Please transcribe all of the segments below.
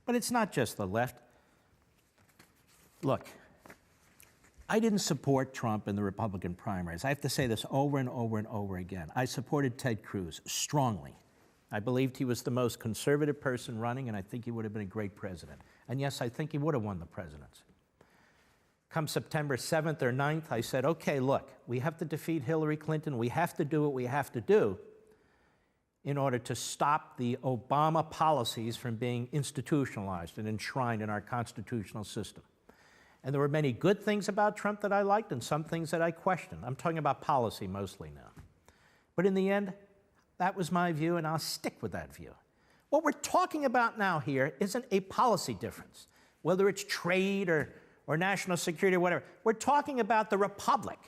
But it's not just the left. Look, I didn't support Trump in the Republican primaries. I have to say this over and over and over again. I supported Ted Cruz strongly. I believed he was the most conservative person running, and I think he would have been a great president. And yes, I think he would have won the presidency. Come September 7th or 9th, I said, okay, look, we have to defeat Hillary Clinton. We have to do what we have to do in order to stop the Obama policies from being institutionalized and enshrined in our constitutional system. And there were many good things about Trump that I liked and some things that I questioned. I'm talking about policy mostly now. But in the end, that was my view, and I'll stick with that view. What we're talking about now here isn't a policy difference, whether it's trade or national security or whatever. We're talking about the republic.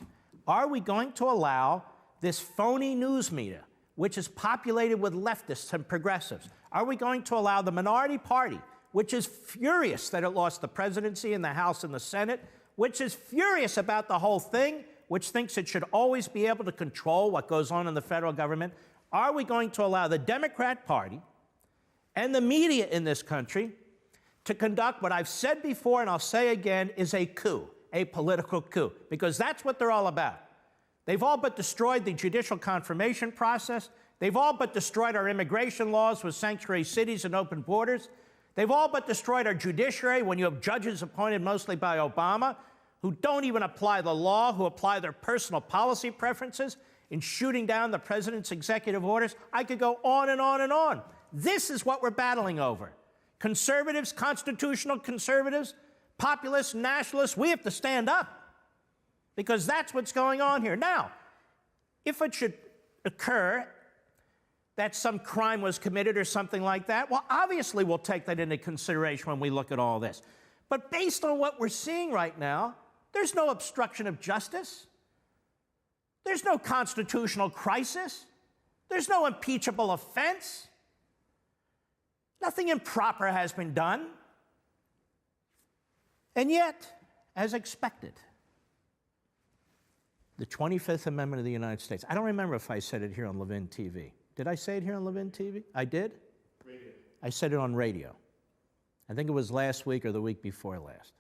Are we going to allow this phony news media, which is populated with leftists and progressives, are we going to allow the minority party, which is furious that it lost the presidency in the House and the Senate, which is furious about the whole thing, which thinks it should always be able to control what goes on in the federal government, are we going to allow the Democrat Party and the media in this country to conduct what I've said before and I'll say again is a coup, a political coup, because that's what they're all about. They've all but destroyed the judicial confirmation process. They've all but destroyed our immigration laws with sanctuary cities and open borders. They've all but destroyed our judiciary when you have judges appointed mostly by Obama who don't even apply the law, who apply their personal policy preferences in shooting down the president's executive orders. I could go on and on and on. This is what we're battling over. Conservatives, constitutional conservatives, populists, nationalists, we have to stand up because that's what's going on here. Now, if it should occur that some crime was committed or something like that, well, obviously we'll take that into consideration when we look at all this. But based on what we're seeing right now, there's no obstruction of justice. There's no constitutional crisis. There's no impeachable offense. Nothing improper has been done. And yet, as expected, the 25th Amendment of the United States. I don't remember if I said it here on Levin TV. Did I say it here on Levin TV? I did? Radio. I said it on radio. I think it was last week or the week before last.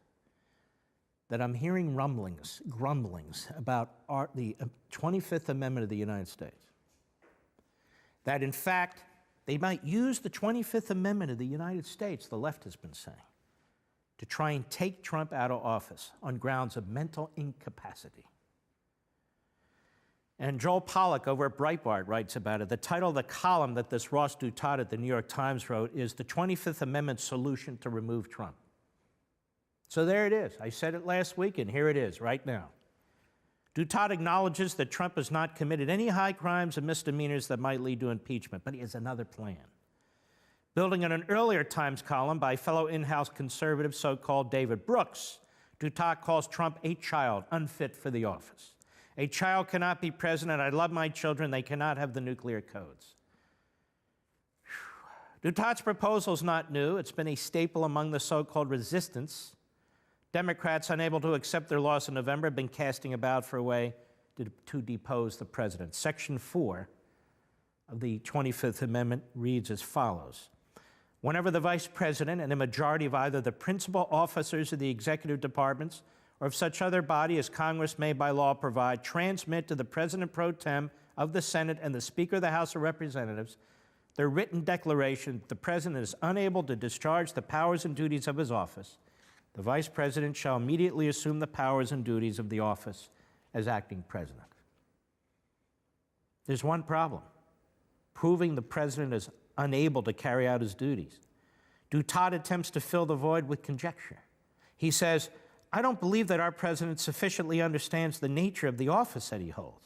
That I'm hearing grumblings about the 25th Amendment of the United States. That in fact, they might use the 25th Amendment of the United States, the left has been saying, to try and take Trump out of office on grounds of mental incapacity. And Joel Pollack over at Breitbart writes about it. The title of the column that this Ross Douthat at the New York Times wrote is "The 25th Amendment Solution to Remove Trump." So there it is. I said it last week, and here it is right now. Douthat acknowledges that Trump has not committed any high crimes and misdemeanors that might lead to impeachment, but he has another plan. Building on an earlier Times column by fellow in-house conservative so-called David Brooks, Douthat calls Trump a child unfit for the office. A child cannot be president. I love my children. They cannot have the nuclear codes. Douthat's proposal is not new. It's been a staple among the so-called resistance. Democrats, unable to accept their loss in November, have been casting about for a way to depose the president. Section 4 of the 25th Amendment reads as follows. Whenever the vice president and a majority of either the principal officers of the executive departments or of such other body as Congress may by law provide, transmit to the President pro tem of the Senate and the Speaker of the House of Representatives their written declaration that the President is unable to discharge the powers and duties of his office, the Vice President shall immediately assume the powers and duties of the office as acting President. There's one problem, proving the President is unable to carry out his duties. Douthat attempts to fill the void with conjecture. He says, I don't believe that our president sufficiently understands the nature of the office that he holds.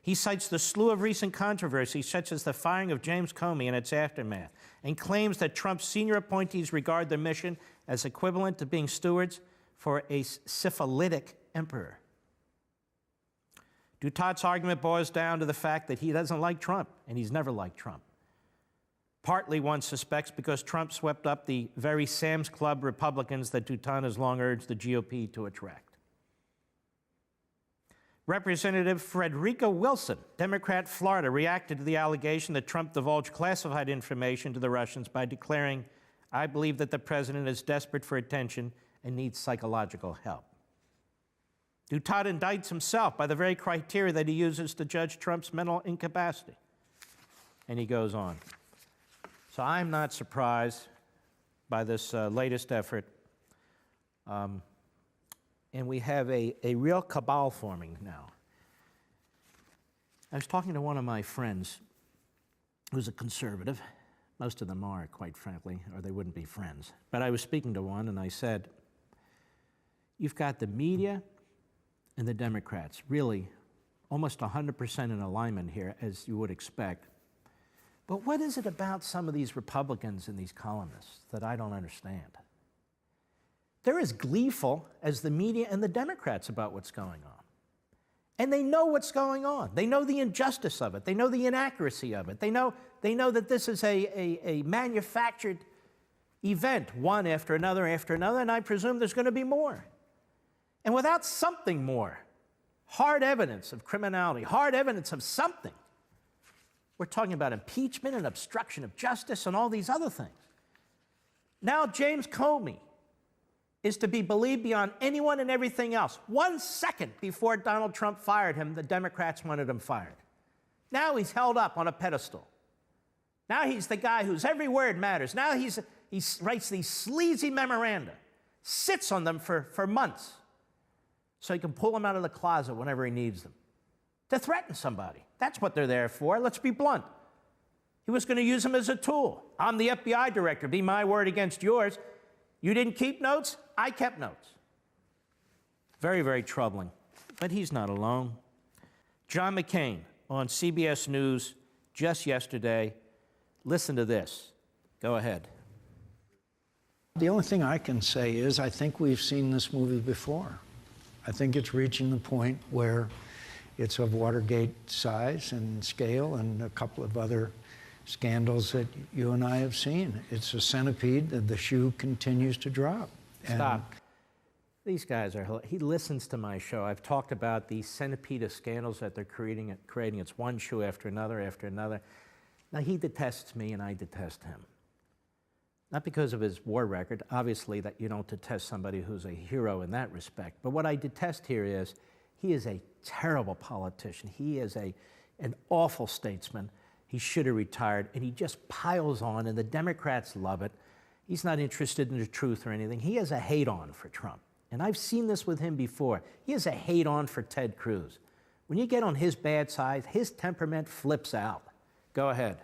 He cites the slew of recent controversies, such as the firing of James Comey and its aftermath, and claims that Trump's senior appointees regard their mission as equivalent to being stewards for a syphilitic emperor. Douthat's argument boils down to the fact that he doesn't like Trump, and he's never liked Trump. Partly, one suspects, because Trump swept up the very Sam's Club Republicans that Douthat has long urged the GOP to attract. Representative Frederica Wilson, Democrat, Florida, reacted to the allegation that Trump divulged classified information to the Russians by declaring, I believe that the president is desperate for attention and needs psychological help. Duterte indicts himself by the very criteria that he uses to judge Trump's mental incapacity. And he goes on. So I'm not surprised by this latest effort. And we have a real cabal forming now. I was talking to one of my friends who's a conservative. Most of them are, quite frankly, or they wouldn't be friends. But I was speaking to one, and I said, you've got the media and the Democrats really almost 100% in alignment here, as you would expect. But what is it about some of these Republicans and these columnists that I don't understand? They're as gleeful as the media and the Democrats about what's going on. And they know what's going on. They know the injustice of it. They know the inaccuracy of it. They know that this is a manufactured event, one after another, and I presume there's going to be more. And without something more, hard evidence of criminality, hard evidence of something, we're talking about impeachment and obstruction of justice and all these other things. Now James Comey is to be believed beyond anyone and everything else. 1 second before Donald Trump fired him, the Democrats wanted him fired. Now he's held up on a pedestal. Now he's the guy whose every word matters. Now he writes these sleazy memoranda, sits on them for months, so he can pull them out of the closet whenever he needs them, to threaten somebody. That's what they're there for. Let's be blunt. He was going to use them as a tool. I'm the FBI director. Be my word against yours. You didn't keep notes? I kept notes. Very, very troubling. But he's not alone. John McCain on CBS News just yesterday. Listen to this. Go ahead. The only thing I can say is I think we've seen this movie before. I think it's reaching the point where it's of Watergate size and scale and a couple of other scandals that you and I have seen. It's a centipede that the shoe continues to drop. Stop. These guys are, he listens to my show. I've talked about these centipede of scandals that they're creating. It's one shoe after another after another. Now, he detests me and I detest him. Not because of his war record, obviously that you don't detest somebody who's a hero in that respect. But what I detest here is he is a terrible politician. He is an awful statesman. He should have retired, and he just piles on, and the Democrats love it. He's not interested in the truth or anything. He has a hate-on for Trump, and I've seen this with him before. He has a hate-on for Ted Cruz. When you get on his bad side, his temperament flips out. Go ahead.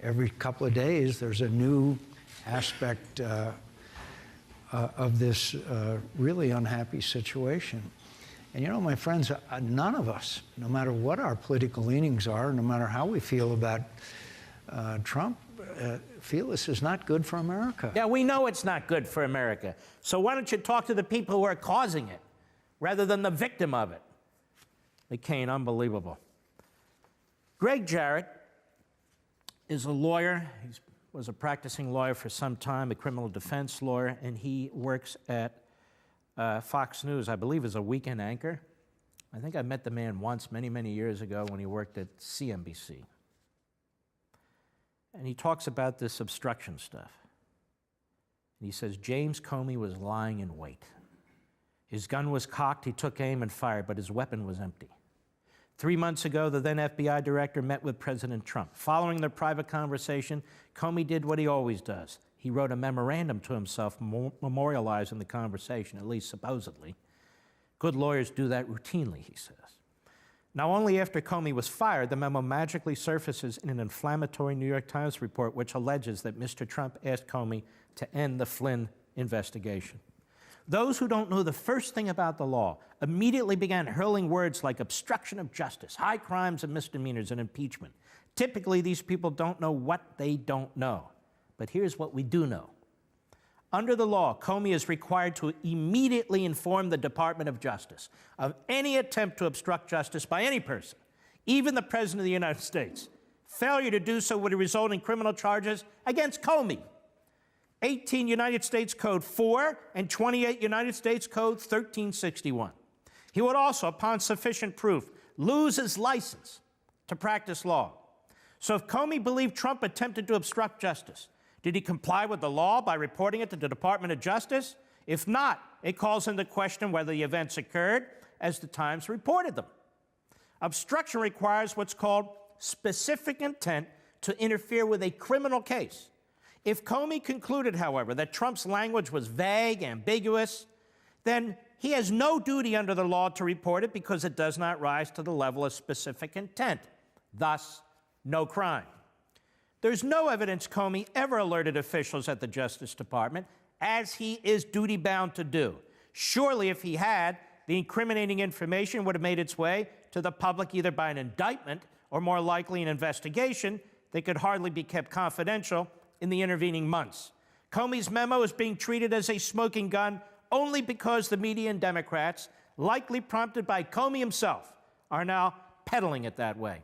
Every couple of days, there's a new aspect of this really unhappy situation. And you know, my friends, none of us, no matter what our political leanings are, no matter how we feel about Trump, feel this is not good for America. Yeah, we know it's not good for America. So why don't you talk to the people who are causing it rather than the victim of it? McCain, unbelievable. Greg Jarrett is a lawyer. He was a practicing lawyer for some time, a criminal defense lawyer, and he works at Fox News, I believe, as a weekend anchor. I think I met the man once, many, many years ago when he worked at CNBC. And he talks about this obstruction stuff. And he says, James Comey was lying in wait. His gun was cocked, he took aim and fired, but his weapon was empty. 3 months ago, the then FBI director met with President Trump. Following their private conversation, Comey did what he always does. He wrote a memorandum to himself memorializing the conversation, at least supposedly. Good lawyers do that routinely, he says. Now, only after Comey was fired, the memo magically surfaces in an inflammatory New York Times report which alleges that Mr. Trump asked Comey to end the Flynn investigation. Those who don't know the first thing about the law immediately began hurling words like obstruction of justice, high crimes and misdemeanors, and impeachment. Typically, these people don't know what they don't know. But here's what we do know. Under the law, Comey is required to immediately inform the Department of Justice of any attempt to obstruct justice by any person, even the President of the United States. Failure to do so would result in criminal charges against Comey. 18 United States Code 4 and 28 United States Code 1361. He would also, upon sufficient proof, lose his license to practice law. So if Comey believed Trump attempted to obstruct justice, Did he comply with the law by reporting it to the Department of Justice? If not, it calls into question whether the events occurred as the Times reported them. Obstruction requires what's called specific intent to interfere with a criminal case. If Comey concluded, however, that Trump's language was vague, ambiguous, then he has no duty under the law to report it because it does not rise to the level of specific intent. Thus, no crime. There's no evidence Comey ever alerted officials at the Justice Department, as he is duty-bound to do. Surely, if he had, the incriminating information would have made its way to the public either by an indictment or, more likely, an investigation that could hardly be kept confidential in the intervening months. Comey's memo is being treated as a smoking gun only because the media and Democrats, likely prompted by Comey himself, are now peddling it that way.